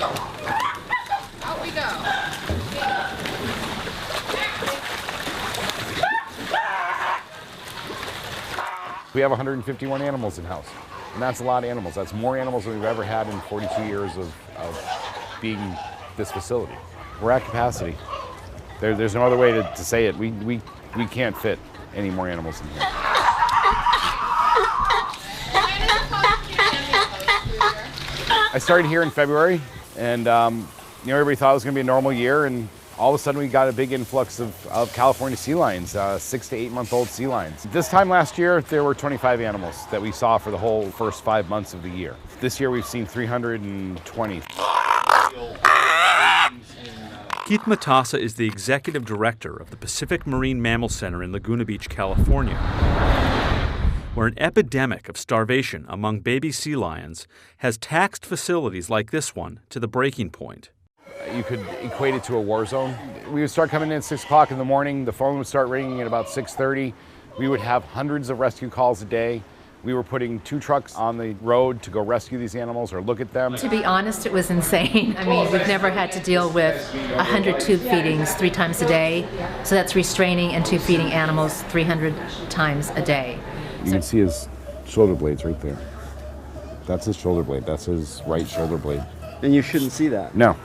Out we go. We have 151 animals in-house, and that's a lot of animals. That's more animals than we've ever had in 42 years of being this facility. We're at capacity. There's no other way to say it. We can't fit any more animals in here. I started here in February, and everybody thought it was going to be a normal year, and all of a sudden we got a big influx of California sea lions, 6 to 8 month old sea lions. This time last year, there were 25 animals that we saw for the whole first 5 months of the year. This year we've seen 320. Keith Matassa is the executive director of the Pacific Marine Mammal Center in Laguna Beach, California, where an epidemic of starvation among baby sea lions has taxed facilities like this one to the breaking point. You could equate it to a war zone. We would start coming in at 6 o'clock in the morning. The phone would start ringing at about 6:30. We would have hundreds of rescue calls a day. We were putting 2 trucks on the road to go rescue these animals or look at them. To be honest, it was insane. I mean, we've never had to deal with 100 tube feedings 3 times a day. So that's restraining and tube feeding animals 300 times a day. You can see his shoulder blades right there. That's his shoulder blade. That's his right shoulder blade. And you shouldn't see that. No.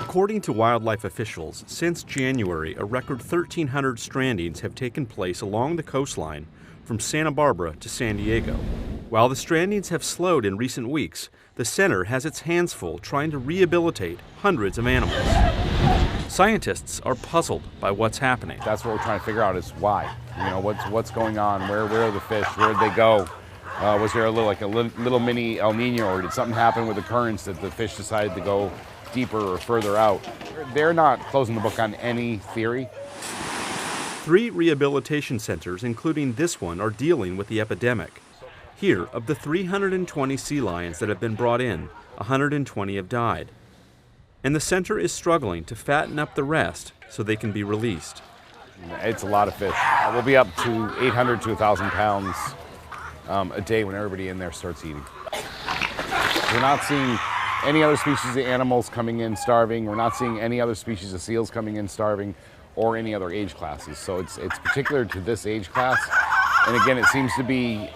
According to wildlife officials, since January, a record 1,300 strandings have taken place along the coastline from Santa Barbara to San Diego. While the strandings have slowed in recent weeks, the center has its hands full trying to rehabilitate hundreds of animals. Scientists are puzzled by what's happening. That's what we're trying to figure out is why. What's going on? Where are the fish? Where did they go? Was there a little mini El Nino, or did something happen with the currents that the fish decided to go deeper or further out? They're not closing the book on any theory. 3 rehabilitation centers, including this one, are dealing with the epidemic. Here, of the 320 sea lions that have been brought in, 120 have died. And the center is struggling to fatten up the rest so they can be released. It's a lot of fish. We'll be up to 800 to 1,000 pounds a day when everybody in there starts eating. We're not seeing any other species of animals coming in starving. We're not seeing any other species of seals coming in starving, or any other age classes. So it's particular to this age class. And again, it seems to be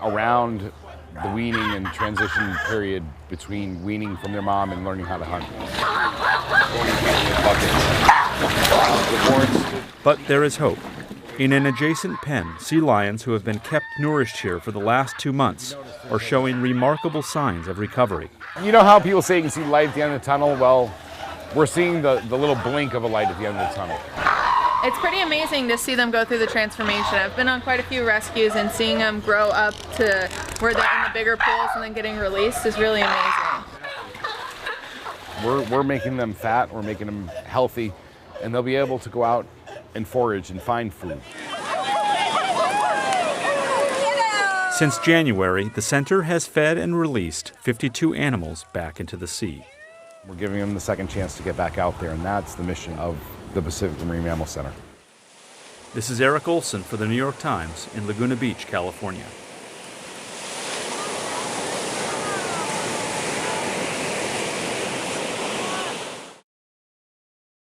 around the weaning and transition period between weaning from their mom and learning how to hunt. But there is hope. In an adjacent pen, sea lions who have been kept nourished here for the last 2 months are showing remarkable signs of recovery. You know how people say you can see light at the end of the tunnel? Well, we're seeing the little blink of a light at the end of the tunnel. It's pretty amazing to see them go through the transformation. I've been on quite a few rescues, and seeing them grow up to where they're in the bigger pools and then getting released is really amazing. We're making them fat, we're making them healthy, and they'll be able to go out and forage and find food. Since January, the center has fed and released 52 animals back into the sea. We're giving them the second chance to get back out there, and that's the mission of the Pacific Marine Mammal Center. This is Eric Olson for the New York Times in Laguna Beach, California.